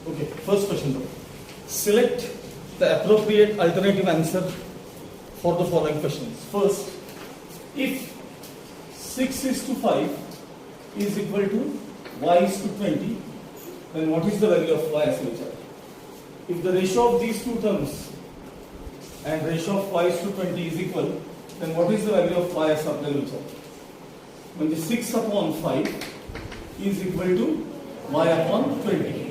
Okay, first question though. Select the appropriate alternative answer for the following questions. First, if 6 is to 5 is equal to y is to 20, then what is the value of y as well? If the ratio of these two terms and ratio of y is to 20 is equal, then what is the value of y as आपल्याला विचार? म्हणजे 6 upon 5 is equal to y upon 20.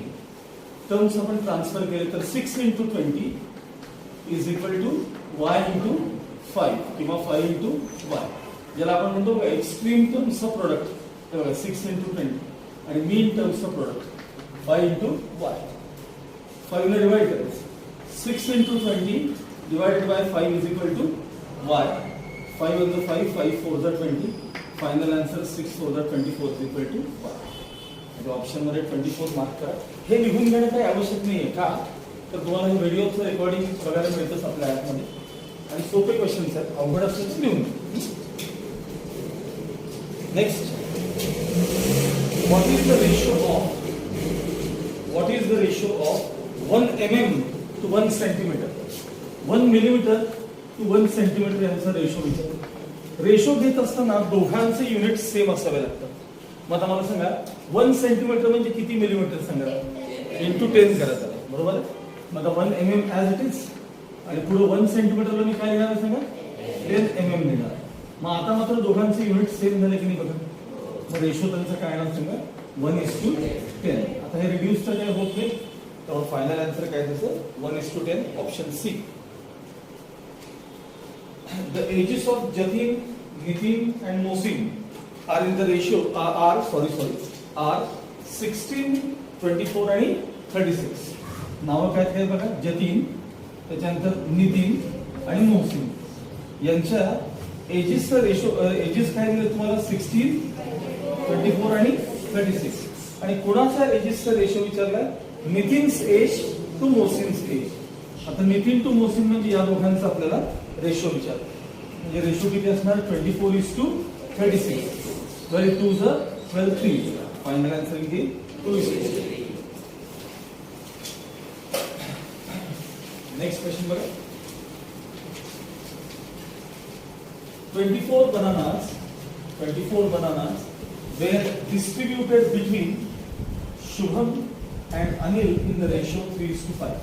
Terms आपण transfer केले तर 6 into 20 is equal to y into 5 किंवा 5 into y. ज्याला आपण म्हणतो एक्स्ट्रीम टर्म्सचं प्रोडक्ट हे बघा 6 into 20 आणि मीन टर्म्सचं प्रोडक्ट 5 into y. 5 ने डिवाइड करायचं 6 into 20 divided by 5 is equal to y. 5 on the 5, 5 4 the 20. Final answer 6 4 the 24 is equal to y. Option मध्ये 24 मार्क करा. हे लिहून घेणं काही आवश्यक नाहीये का तर तुम्हाला हे व्हिडिओचं रेकॉर्डिंग बघायला मिळतंच आपल्या ऍप मध्ये आणि सोपे क्वेश्चन्स आहेत. अवघड असेल तर लिहून next what is the ratio of 1 mm to 1 centimeter 1 millimeter to 1 centimeter यांचा रेशो विचार. रेशो घेत असताना दोघांचे युनिट सेम असावे लागतात. मग आता मला सांगा 1 सेंटीमीटर म्हणजे किती मिलीमीटर सांगा इंटू 10 करा त्याला बरोबर आहे. मग आता 1 mm ॲज इट इज आणि पुढे 1 सेंटीमीटरला मी काय लिहिणार सांगा 10 mm लिहिणार. मग आता मात्र दोघांचे युनिट सेम झाले की नाही बघा. मग रेशो त्यांचा काय येणार सांगा 1:10. आता हे रिड्यूस तर काय होत नाही तर फायनल आन्सर काय त्याचं 1:10 option C. The ages of Jatin Nitin and Mohsin are in the ratio are 16 24 आणि 36. नाव काय काय बघा जतीन त्याच्यानंतर नितीन आणि मोहसिन यांच्या एजेसचा रेशो एजेस काय दिले तुम्हाला 16 24 आणि 36 आणि कोणाचा एजेसचा रेशो विचारलाय नितीन्स एज टू मोहसिन्स एज. आता नितीन टू मोहसिन म्हणजे या दोघांचा आपल्याला रेशो विचार म्हणजे रेशो किती असणार 24:36. 12 2s are 12 3s. Final answer is 2:3. Next question बघा. 24 bananas were distributed between Shubham and Anil in the ratio 3:5.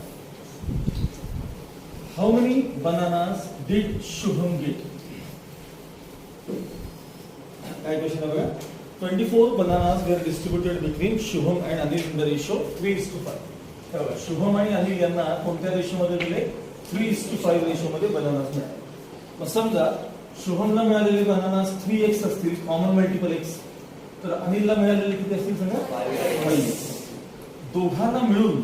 How many bananas did Shubham get? काय क्वेश्चन आहे बघा. 24 bananas were distributed between Shubham and Anil in the ratio 3:5. हे बघा शुभम आणि अनिल यांना कोणत्या ratio मध्ये दिले 3:5 रेशो मध्ये बनानास मिळाले. मग समजा शुभमला मिळालेले बनानास 3x असतील कॉमन मल्टिपल x तर अनिलला मिळालेले किती असतील सांगा 5x. दोघांना मिळून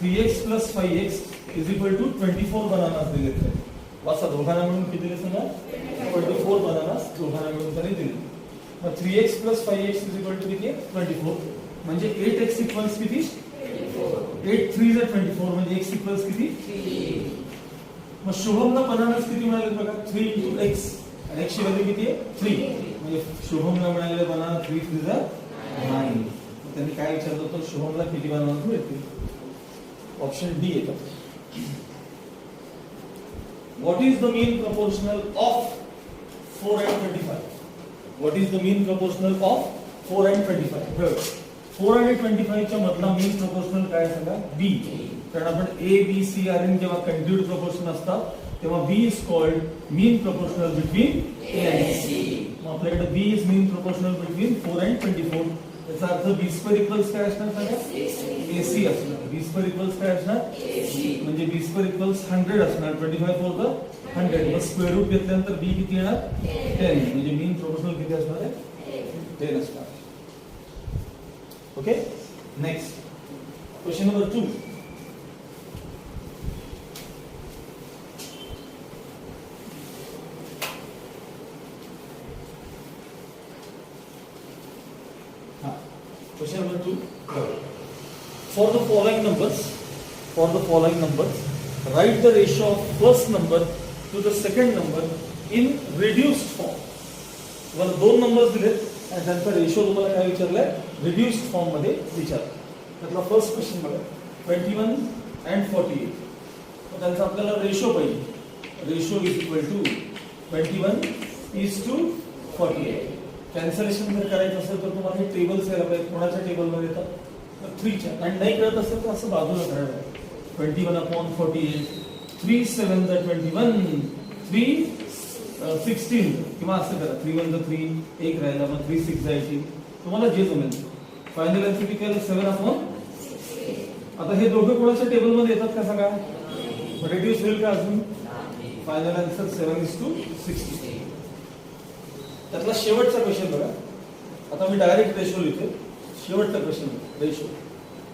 3x + 5x = 24 बनानास दिले. वाचा दोघांना मिळून किती दिले सांगा 24 बनानास दोघांना मिळून तरी दिले. मग 3x + 5x = किती 24 म्हणजे 8x = किती 8 3s are 24 म्हणजे x = किती 3. मग शुभमला बनानास किती मिळाले बघा 3 × x आणि x ची व्हॅल्यू किती आहे 3 म्हणजे शुभमला मिळालेले बनाना 3 3s are 9. त्यांनी काय विचारलं तर शुभमला किती बनानास मिळतील. ऑप्शन डी येतं. What is the mean proportional of 4 and 25? What is the mean proportional of 4 and 25? 4 आणि 25 च्या मधला mean proportional काय सांगा b. कारण आपण a b c r n जेव्हा कंटिन्यूड प्रोपोर्शन असतात तेव्हा b is called mean proportional between a and c. मग आपल्याकडे b is mean proportional between 4 and 24. याचा अर्थ b² काय असणार सांगा ac असणार. b² काय असणार ac म्हणजे b² 100 असणार. 25 4 तर 100. मग स्क्वेअर रूट घेतल्यानंतर b किती येणार 10 म्हणजे मीन प्रोपोर्शनल किती असणार आहे 10 असणार. Okay next question number 2. Question number 2. For the following numbers, write the ratio of first number to the second number in reduced form. तुम्हाला दोन नंबर्स दिलेत आणि त्यांचा रेशो तुम्हाला काय विचारलाय रिड्यूस्ड फॉर्म मध्ये विचार. त्यातला फर्स्ट क्वेश्चन बघा 21 and 48. तर त्यांचा आपल्याला रेशो पाहिजे. Ratio is equal to 21:48. Cancellation जर करायचं असेल तर तुम्हाला हे टेबल्स यायला पाहिजे. कोणाच्या टेबलमध्ये येतात तर 3च्या. आणि नाही कळत असेल तर असं बाजूला करायला 21/48. 3 7 21, 3 16 किंवा असं करा 3 1 3 एक राहिला मग 3 6 18. तुम्हाला जे जमेल. फायनल आन्सर किती आलं 7/16. आता हे दोघं कोणाच्या टेबलमध्ये येतात का सांगा. रिड्यूस होईल का अजून. Final answer 7:60. त्यातला शेवटचा क्वेश्चन बघा. आता मी डायरेक्ट रेशो लिहितो. शेवटचा क्वेश्चन रेशो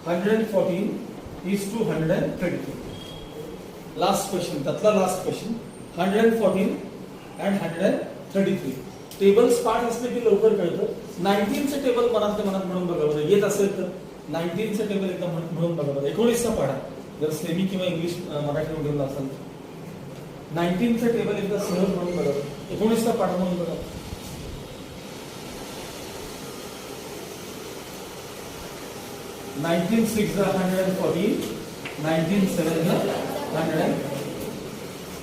114:133. लास्ट क्वेश्चन त्यातला लास्ट क्वेश्चन 114 and 133. टेबल्स पाठ असले की लवकर कळतं. 19चं टेबल मनातल्या मनात म्हणून बघा बरं. येत असेल तर 19चं टेबल एकदा म्हणून बघा बरं. 19चा पाढा जर सेमी किंवा इंग्लिश मराठी मीडियमला असेल 19चं टेबल एकदा सहज म्हणून बघा बरं. 19चा पाढा म्हणून बघा. 19 6 114, 19 7 100.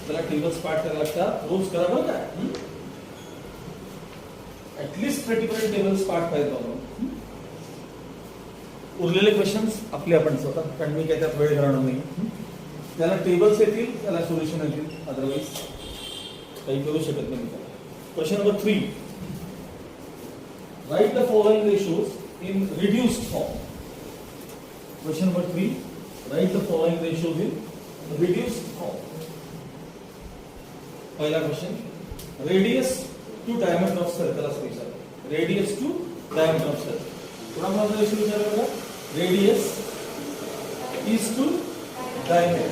त्याला टेबल्स पाठ करायला लागतात. रोज करा बरं का. ऍटलीस्ट 30% टेबल्स पाठ पाहिजे बाबा. उरलेले क्वेश्चन्स आपले आपण स्वतः, कारण मी काय त्यात वेळ घालवणार नाही. त्याला टेबल्स येतील त्याला सोल्युशन येतील. अदरवाईज काही करू शकत नाही. Question number 3. Write the following ratios in reduced form. Question number 3. Write the following ratios in reduced form. पहिला question. Radius to diameter of circle असं विचारलं. Radius to diameter of circle. कोणाला ratio विचारलं बघा. Radius is to diameter.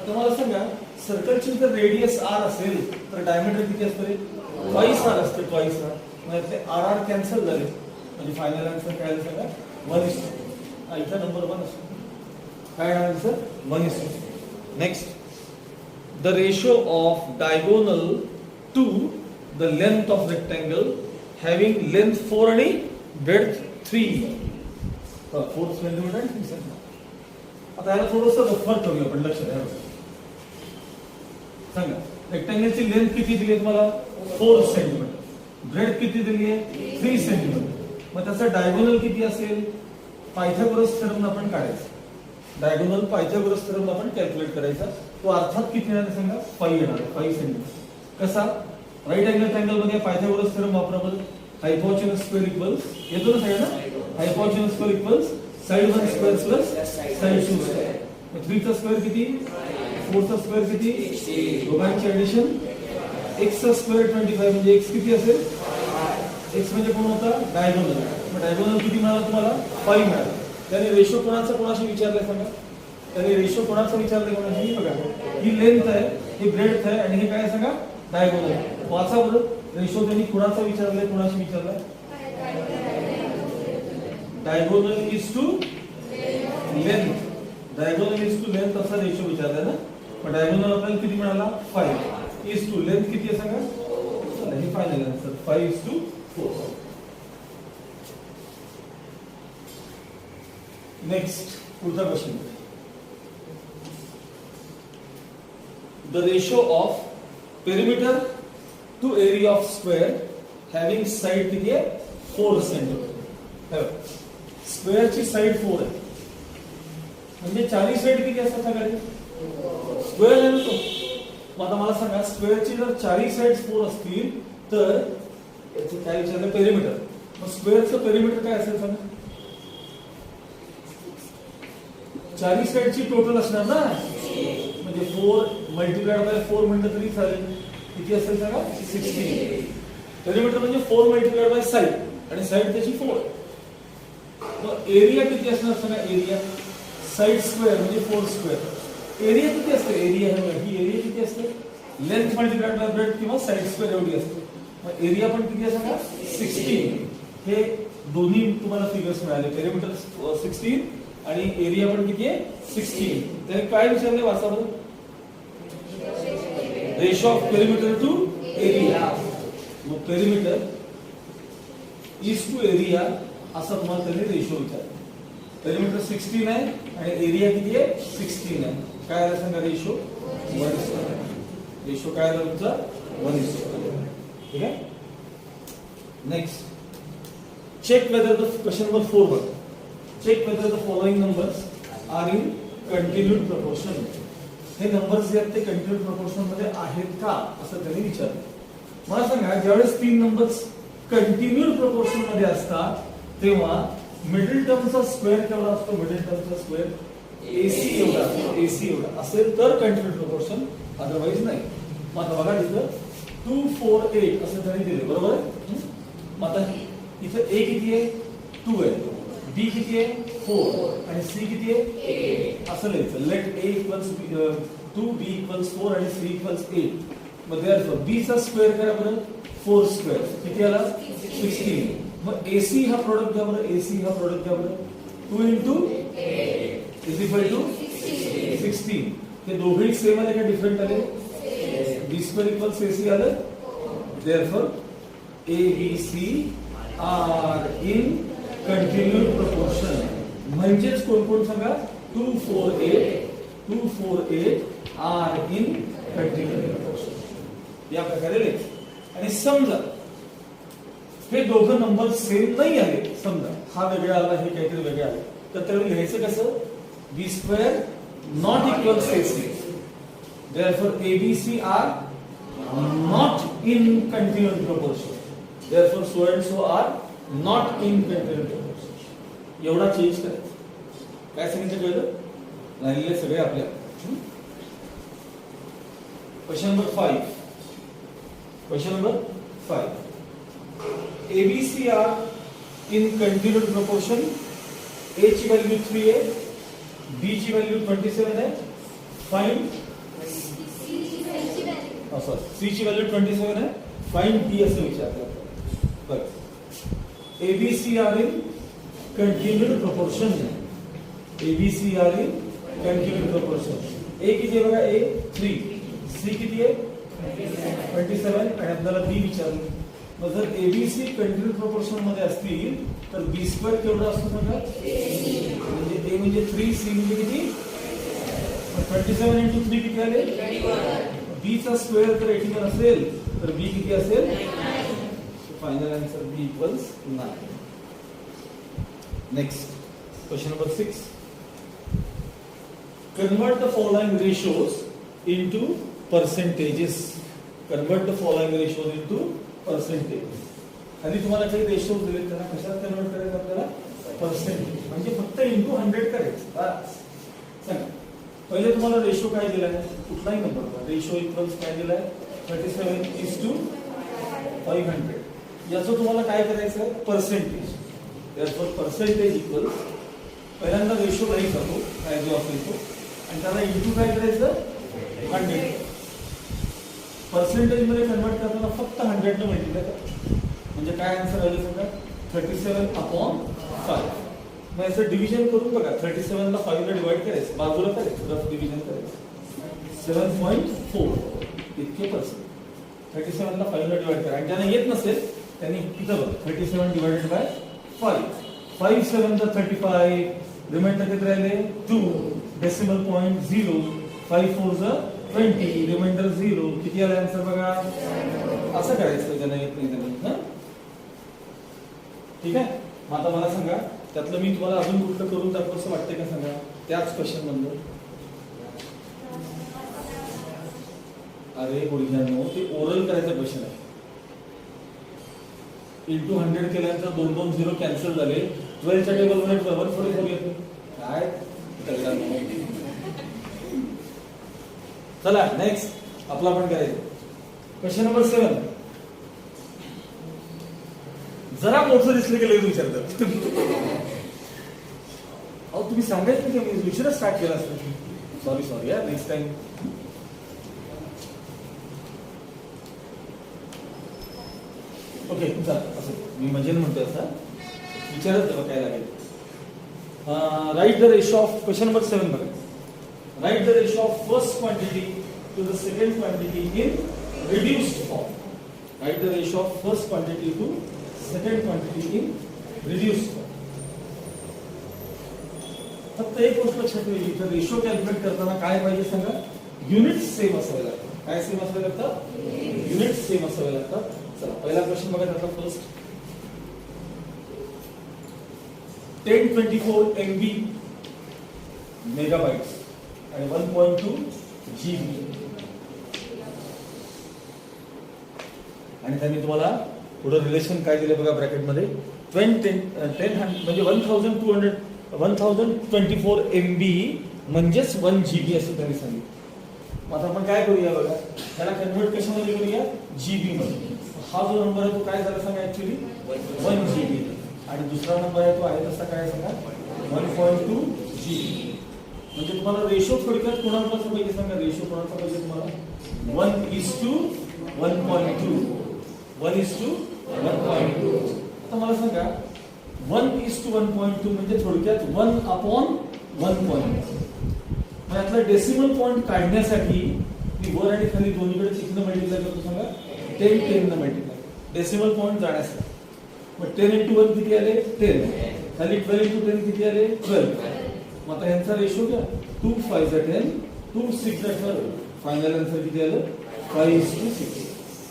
आता मला सांगा सर्कलची जर रेडियस r असेल तर डायमीटर किती असतं रे. ट्वाइस r असते. ट्वाइस r म्हणजे ते r कॅन्सल झाले. म्हणजे फायनल आन्सर काय आलं सांगा 1:2. इथं नंबर 1 असतो. काय answer 1:2. Next. The ratio of diagonal to the length of rectangle having length 4 and breadth 3. 4 centimetre आणि 3 सेंटीमीटर. आता याला थोडंसं रफर करूया आपण. लक्ष द्या. सांगा रेक्टँगलची लेंथ किती दिली आहे तुम्हाला 4 सेंटीमीटर. ब्रेडथ किती दिली आहे 3 सेंटीमीटर. मग त्याचा डायगोनल किती असेल. पायथागोरस थेरम आपण काढायचा. डायगोनल पायथागोरस थेरम आपण कॅल्क्युलेट करायचा. तो अर्थात किती येणार सांगा 5 येणार. 5 सेंटीमीटर. कसा राईट अँगल ट्रायंगल मध्ये पायथागोरस थेरम वापरावा. हायपोटेन्यूज स्क्वेअर इक्वल्स येतो ना सगळ्यांना. Hypotenuse square equals side 1 square plus side 2 square. 3 चा स्क्वेअर किती 4 चा स्क्वेअर किती. दोघांची ऍडिशन x चा स्क्वेअर 25 म्हणजे x किती असेल. x म्हणजे कोण होता डायगोनल. मग डायगोनल किती मिळाला तुम्हाला 5 मिळाला. त्याने रेशो कोणाचा कोणाशी विचारलाय सांगा. त्याने रेशो कोणाचा विचारलाय कोणाशी बघा. ही लेंथ आहे ही ब्रेडथ आहे आणि हे काय सांगा डायगोनल. वाचा बरं. रेशो त्यांनी कोणाचा विचारलाय कोणाशी विचारलाय. Diagonal is to length. Diagonal is to length असा रेशो विचारलाय ना. पण डायगोनल आपल्याला किती मिळाला 5. इज टू लेंथ किती आहे सांगा. हे फायनल आन्सर 5:4. नेक्स्ट पुढचा question. The ratio of perimeter to area of square having side किती आहे 4 सेंटीमीटर. स्क्वेअर ची साइड 4 आहे म्हणजे चारी साइड किती असतात सगळे स्क्वेअर आहे ना तो. मग आता मला सांगा स्क्वेअरची जर चारी साइड्स 4 असतील तर याचं काय विचारलं पेरिमीटर. मग स्क्वेअरचं पेरिमीटर काय असेल सांगा. चारी साइडची टोटल असणार ना. म्हणजे 4 मल्टिप्लाइड बाय 4 म्हणलं तरी चालेल. किती असेल सांगा 16. पेरिमीटर म्हणजे 4 मल्टिप्लाइड बाय साइड आणि साइड त्याची 4. मग एरिया किती असणार सांगा. एरिया साइड स्क्वेअर म्हणजे 4 स्क्वेअर. एरिया किती असते. एरिया ही एरिया किती असते. लेंथ मल्टिप्लाइड बाय ब्रेडथ किंवा साइड स्क्वेअर एवढी असते. मग एरिया पण किती आहे सांगा 16. हे दोन्ही तुम्हाला फिगर्स मिळाले. पेरिमीटर 16 आणि एरिया पण किती आहे 16. त्याने काय विचारले वाचा बरं. Ratio of perimeter to area. मग पेरिमीटर इज टू एरिया असा तुम्हाला त्यांनी रेशो विचारला. पेरिमीटर 16 आहे आणि एरिया किती आहे 16 आहे. काय आला सांगा रेशो 1:1. रेशो काय आला तुमचा 1:1. ठीक आहे. Next check whether the question number 4 बघ. Check whether the following numbers are in continued proportion. हे नंबर्स जे आहेत ते कंटिन्यूड प्रपोर्शन मध्ये आहेत का असं त्यांनी विचारलं. मला सांगा ज्यावेळेस 3 नंबर्स कंटिन्यूड प्रपोर्शन मध्ये असतात तेव्हा मिडल टर्मचा स्क्वेअर केवढा असतो. मिडल टर्मचा स्क्वेअर एसी एवढा असतो. एसी एवढा असेल तर कंटिन्यूड प्रपोर्शन, अदरवाइज नाही. मग आता बघा तिथं 2 4 8 असं त्यांनी दिले बरोबर आहे. मग आता इथं ए किती आहे 2 आहे, बी किती आहे 4 आणि सी किती आहे 8 असं लिहायचं. लेट ए इक्वल्स 2 बी इक्वल्स 4 आणि सी इक्वल्स 8. मग देअरफॉर बी चा स्क्वेअर करा बरं 4 स्क्वेअर किती आला 16. मग एसी हा प्रोडक्ट घ्या बरं. एसी हा प्रोडक्ट घ्या बरं 2 into 8 इज इक्वल टू 16. हे दोघेही सेम आले का डिफरंट आले. बी स्क्वेअर इक्वल्स एसी आलं. Therefore A B C are in continued proportion. म्हणजेच कोण कोण सांगा 2 4 8 आर इन कंटिन्यूड प्रपोर्शन. या प्रकारे लिहायचं. आणि समजा हे दोघं नंबर सेम नाही आले, समजा हा वेगळा आला हे काहीतरी वेगळे आले, तर त्यावेळी लिहायचं कसं B square not equals AC. Therefore ABC are not in continued proportion. Therefore so and so are not in continued proportion. एवढा चेंज करायचा. काय सांगितलं कळलं. राहिलेले सगळे आपल्या. Question number 5. Question number 5. ABC are in continued proportion. A ची value 3 आहे, B ची व्हॅल्यू 27 आहे. फाइंड C ची व्हॅल्यू 27 आहे. फाइंड D असं विचारलं. बघ ABC are in continued proportion. ABC are in continued proportion. A किती आहे बघा A 3, C किती आहे 27 आणि आपल्याला B विचारलं. मग जर एबीसी कंटिन्यूड प्रोपोर्शन मध्ये असतील तर बी स्क्वेअर केवढा असतो सांगा. म्हणजे ए म्हणजे 3, सी म्हणजे किती 27 into 3 किती आले. बी चा स्क्वेअर जर 81 असेल तर बी किती असेल. Final answer B equals 9. Next question number 6. Convert the following ratios into percentages. Convert the following ratios into percentage. आणि तुम्हाला काही रेशो दिले त्यांना कशात कन्वर्ट करायचं आपल्याला पर्सेंटेज. म्हणजे फक्त इंटू 100 करायचं बस. सांगा पहिले तुम्हाला रेशो काय दिलाय कुठलाही नंबर रेशो इक्वल्स काय दिलाय 37:500. याचं तुम्हाला काय करायचं पर्सेंटेज. देअरफॉर पर्सेंटेज इक्वल्स पहिल्यांदा रेशो नाही करतो काय जो असेल तो आणि त्याला इंटू काय करायचं 100. पर्सेंटेज मध्ये कन्वर्ट करताना फक्त 100 ने मल्टिप्लाय करा. म्हणजे काय आन्सर आलं सांगा 37/5. मग याचं डिव्हिजन करून बघा. 37 ला 5 ने डिवाइड करायचं, बाजूला करायचं, रफ डिव्हिजन करायचं. 7.4 इतके पर्सेंट. 37 ला 5 ने डिवाइड करा. आणि ज्यांना येत नसेल त्यांनी इथं बघा 37 डिवाइडेड बाय 5. 5 7 दा 35. रिमाइंडर किती राहिले 2. Decimal point 0. 5 4 दा 20. रिमाइंडर 0. किती आला आन्सर बघा. असं करायचं ज्यांना येत नाही त्यांनी. ठीक आहे. मग आता मला सांगा त्यातलं मी तुम्हाला अजून कुठलं करून दाखवू असं वाटतंय का सांगा. त्याच क्वेश्चन मधलं. अरे मुलींनो ते ओरल करायचं क्वेश्चन आहे. इंटू 100 केल्यानंतर 2 2 0 कॅन्सल झाले. 12 च्या टेबल मध्ये 144 येते. काय चला नेक्स्ट आपला आपण करायचं. Question number 7. जरा मोठं दिसलं की लगेच विचारतात. अहो तुम्ही सांगायचं की मी उशिरा स्टार्ट केला असतं. सॉरी या नेक्स्ट टाइम. ओके चला असं मी म्हणजे म्हणतोय असं विचारत तेव्हा काय लागेल. Write the ratio of question number 7 बघा. Write the ratio of first quantity to the second quantity in reduced form. Write the ratio of first quantity to second quantity in reduced form. फक्त एक गोष्ट लक्षात ठेवायची, इथं ratio calculate करताना काय पाहिजे सांगा, युनिट सेम असावे लागतात. काय सेम असावे लागतात? युनिट सेम असावे लागतात. चला पहिला क्वेश्चन बघा त्याचा फर्स्ट. 1024 MB मेगाबाइट्स आणि 1.2 GB. आणि त्यांनी तुम्हाला पुढे रिलेशन काय दिले बघा ब्रॅकेटमध्ये, 10 म्हणजे 1024 MB म्हणजेच 1 GB असं त्यांनी सांगितलं. मग आता आपण काय करूया बघा, त्याला कन्वर्ट कशामध्ये करूया, GB मध्ये. हा जो नंबर आहे तो काय झाला सांगा, ऍक्च्युली 1 GB. आणि दुसरा नंबर आहे तो आहे तसा काय सांगा, 1.2 GB. म्हणजे तुम्हाला रेशो थोडक्यात कोणाचा पाहिजे सांगा, रेशो कोणाचा पाहिजे तुम्हाला, 1:1.2. 1:1.2. आता मला सांगा 1:1.2 म्हणजे थोडक्यात 1/1.2. यातला डेसिमल पॉईंट काढण्यासाठी मी वर आणि खाली दोन्हीकडे चिन्ह मल्टिप्लाय करतो सांगा, 10 न मल्टिप्लाय डेसिमल पॉईंट जाण्यासाठी. मग 10 × 1 किती आले, 10. खाली 12 × 10 किती आले, 12. मग आता यांचा रेशो घ्या, 2 5 10, 2 6 12. फायनल आन्सर किती आलं, 5:6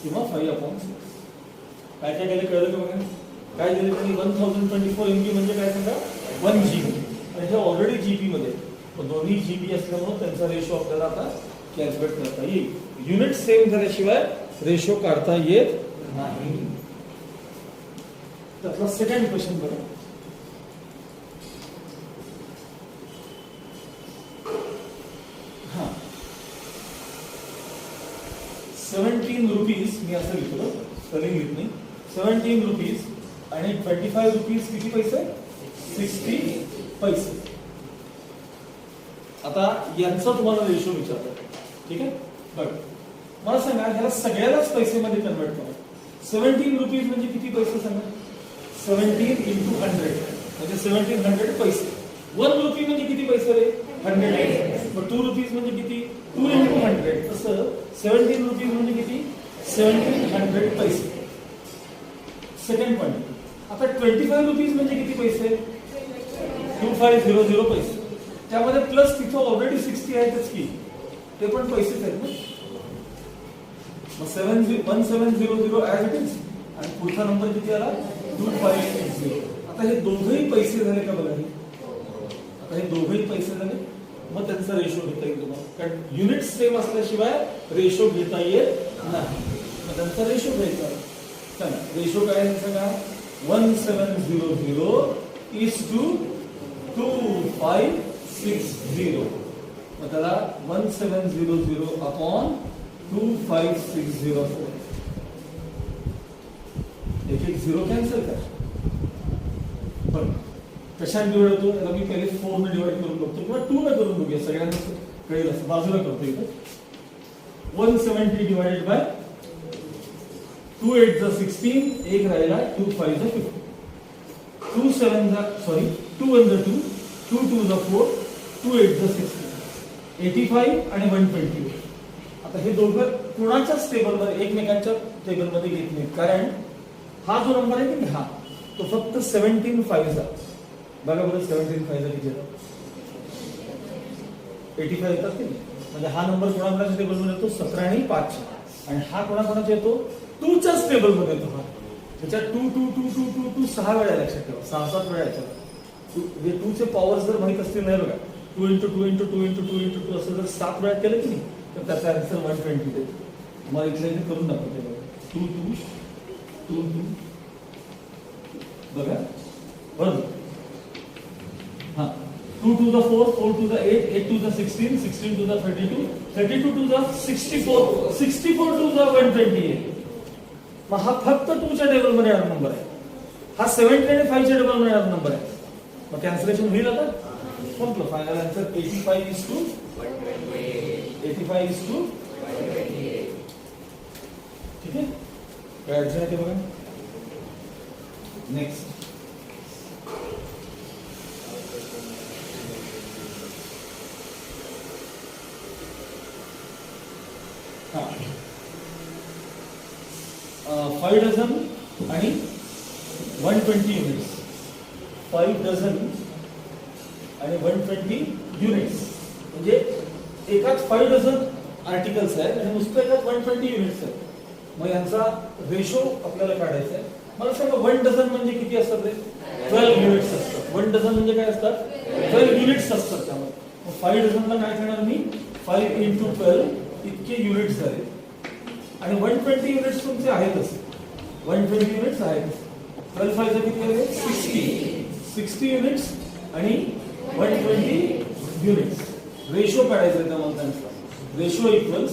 किंवा 5/6. काय काय केलं कळलं का बघा, काय दिले त्यांनी, 1024 MB म्हणजे काय सांगा, 1 GB. आणि हे ऑलरेडी GB मध्ये, दोन्ही GB असल्यामुळे त्यांचा रेशो आपल्याला आता कॅल्क्युलेट करता येईल. युनिट सेम झाल्याशिवाय रेशो काढता येत नाही. त्यातला सेकंड क्वेश्चन बघा. हा 17 रुपीज, मी असं लिहितो, स्पेलिंग लिहित नाही, 17 रुपीज आणि 25 रुपीज किती पैसे, 60 पैसे. आता यांचा तुम्हाला रेशो विचारतो, ठीक आहे. बघ मला सांगा, ह्याला सगळ्यालाच पैसेमध्ये कन्वर्ट करा. 17 रुपीज म्हणजे किती पैसे सांगा, 17 × 100 म्हणजे 1700 पैसे. 1 रुपी म्हणजे किती पैसे रे, 100. मग 2 रुपीज म्हणजे किती, 2 × 100. तसं 17 रुपीज म्हणजे किती, 1700 पैसे. Second point. आता 25 रुपीज म्हणजे किती पैसे, 2500 पैसे. त्यामध्ये प्लस तिथं ऑलरेडी 60 आहेतच की, ते पण पैसेच आहेत ना. मग 1700 ऍज इट इज, आणि पुढचा नंबर किती आला, 2560. आता हे दोघेही पैसे झाले का बघा, आता हे दोघेही पैसे झाले. मग त्यांचा रेशो घेता येईल तुम्हाला, कारण युनिट सेम असल्याशिवाय रेशो घेता येत नाही. मग त्यांचा रेशो घ्यायचा. चला रेशो काय आहे सांगा, 1700 (2560). मग त्याला 1700/2560. एक एक झिरो कॅन्सल करा. पण कशाने डिवाइड होतो, याला मी पहिले 4 ने डिवाइड करून बघतो किंवा 2 ने करून बघूया, सगळ्यांना कळेल असं. बाजूला करतो इथं, 170 डिवाइडेड बाय 2 8 जा 16, एक राहिला, 2 5 जा 50, 2 7 जा 2 1 जा 2, 2 2 जा 4, 2 8 जा 16, 85 आणि 120. आता हे दोघं कोणाच्याच टेबलमध्ये, एकमेकांच्या टेबलमध्ये येत नाहीत, कारण हा जो नंबर आहे की हा तो फक्त 17 5 जा. बघा बरं 17 5 जा किती येतात, 85 येतात की नाही. म्हणजे हा नंबर कोणाकोणाच्या टेबलमध्ये येतो, 17 आणि 5. आणि हा कोणाकोणाचा येतो, 2 च्याच टेबलमध्ये येतो. हा त्याच्यात 2 2 2 2 2 2 6 वेळा, लक्षात ठेवा, 6-7 वेळा याच्यात. हे 2 चे पॉवर जर माहित असतील नाही बघा, 2 × 2 × 2 × 2 × 2 असं जर 7 वेळा केलं की नाही, तर त्याचा आन्सर 120 देईल. मला इथल्या इथे करून दाखवते बघा, 2 2 2 2 बघा बरोबर. हा 2 2 जा 4, 4 2 जा 8, 8 2 जा 16, 16 2 जा 32, 32 2 जा 64, 64 2 जा 128. मग हा फक्त 2 च्या टेबलमध्ये येणारा नंबर आहे. हा 70 आणि 5 च्या टेबलमध्ये येणारा नंबर आहे. मग कॅन्सलेशन होईल. आता संपलं. Final answer 85:128. ठीक आहे, काय अडचण आहे ते बघा. नेक्स्ट हा 5 डझन आणि 120 युनिट्स. 5 डझन आणि 120 युनिट्स. म्हणजे एकाच 5 डझन आर्टिकल्स आहेत आणि नुसतं एकाच 120 युनिट्स आहेत. मग यांचा रेशो आपल्याला काढायचा आहे. मला सांगा 1 डझन म्हणजे किती असतात रे? 12 युनिट्स असतात. 1 डझन म्हणजे काय असतात? 12 युनिट्स असतात. त्यामध्ये मग 5 डझनला काय करणार मी? 5 × 12 इतके युनिट्स झाले. आणि 120 युनिट्स तुमचे आहेतच. 120 युनिट्स आहेत. 12 5 किती आहे? 60 युनिट्स आणि 120 युनिट्स. रेशो काढायचा आहे त्यामध्ये त्यांचा. Ratio equals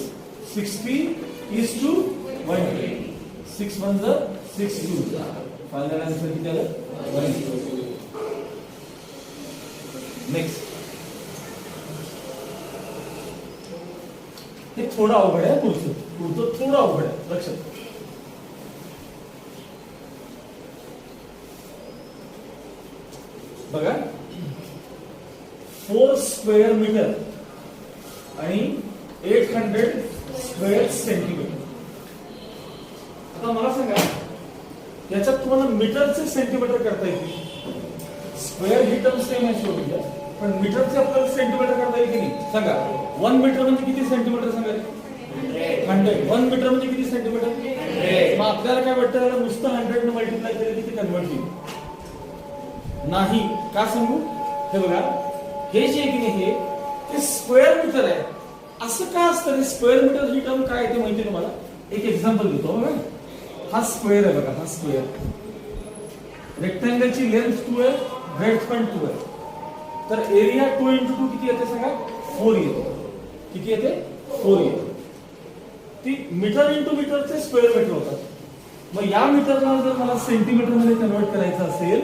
60:120. 6 1 6 2. फायनल आन्सर किती आलं? 1. नेक्स्ट. हे थोडं अवघड आहे. पुढचं थोडं अवघड आहे. लक्षात बघा. 4 स्क्वेअर मीटर आणि 800 स्क्वेअर सेंटीमीटर. आता मला सांगा याच्यात तुम्हाला मीटरचे सेंटीमीटर करता येईल. स्क्वेअर ही टर्म सेम आहे शेवटी, पण मीटरचे आपल्याला सेंटीमीटर करता येईल की नाही? सांगा. 1 मीटर म्हणजे किती सेंटीमीटर सांगा? 100. 1 मीटर म्हणजे किती सेंटीमीटर? मग आपल्याला काय वाटतं? याला नुसतं 100 ने मल्टिप्लाय केलं की ते कन्वर्ट होईल? नाही. का सांगू? हे बघा, हे जे की नाही ते स्क्वेअर मीटर आहे. असं का असतं? स्क्वेअर मीटर ही टर्म काय आहे ते माहिती तुम्हाला? एक एक्झाम्पल देतो. बघा, हा स्क्वेअर आहे. बघा, हा स्क्वेअर. रेक्टँगलची लेंथ 2 आहे, ब्रेड्थ पण 2 आहे. तर एरिया 2 × 2 किती येते सांगा? 4 येते. किती येते? 4 येते. ती मीटर × मीटरचे स्क्वेअर मीटर होतात. मग या मीटरला जर मला सेंटीमीटर मध्ये कन्वर्ट करायचं असेल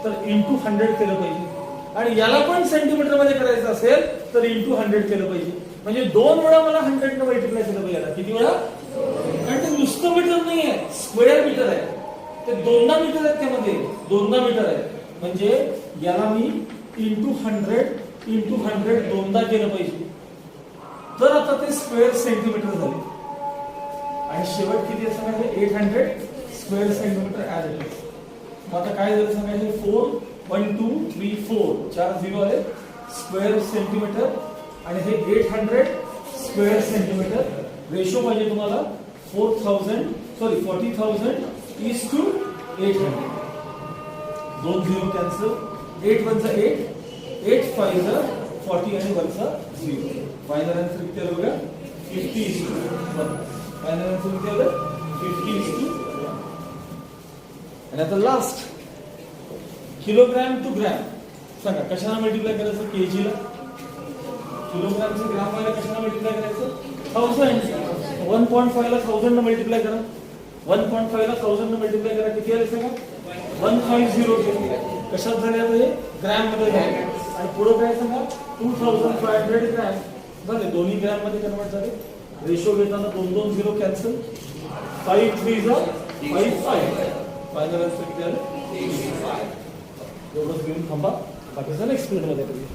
तर × 100 केलं पाहिजे. आणि याला पण सेंटीमीटर मध्ये करायचं असेल तर × 100 केलं पाहिजे. म्हणजे 2 वेळा मला 100 ने मल्टिप्लाय केलं पाहिजे. याला किती वेळा? कारण ते नुसतं मीटर नाही आहे, स्क्वेअर मीटर आहे. ते 2 मीटर आहेत. त्यामध्ये 2 मीटर आहे. म्हणजे याला मी × 100 दोनदा केलं पाहिजे. तर आता ते स्क्वेअर सेंटीमीटर झाले. आणि शेवट किती आहे सांगा? 800 स्क्वेअर सेंटीमीटर ऍड इट. आता काय झालं सांगा? 4 1 2 3 4 4 0 आहे स्क्वेअर सेंटीमीटर आणि हे 800 स्क्वेअर सेंटीमीटर. रेशो पाहिजे तुम्हाला 40,000 800. 2 0 कॅन्सल. 8 1 8 8 5 40 आणि 1 0. फायनल आन्सर किती आलं बघा? 50:1. फायनल आन्सर किती आलं? 50:1. आणि आता लास्ट, किलोग्रॅम टू ग्रॅम. सांगा कशाला मल्टिप्लाय करायचं? केजीला. किलोग्रॅमचं ग्राम व्हायला कशाला मल्टिप्लाय करायचं? 1000. 1.5 ला 1000 ने मल्टिप्लाय करा. 1.5 ला 1000 ने मल्टिप्लाय करा. किती आले सांगा? 150. कशात झाले आता? हे ग्रॅम मध्ये झाले. आणि पुढे काय सांगा? 2500 ग्रॅम झाले. दोन्ही ग्रॅम मध्ये कन्वर्ट झाले. रेशो घेताना 2 2 0 कॅन्सल. 5 3 5 5. फायनल आन्सर किती आलं? 85. एवढंच घेऊन थांबा. बाकीचं नेक्स्ट पिरियड मध्ये करूया.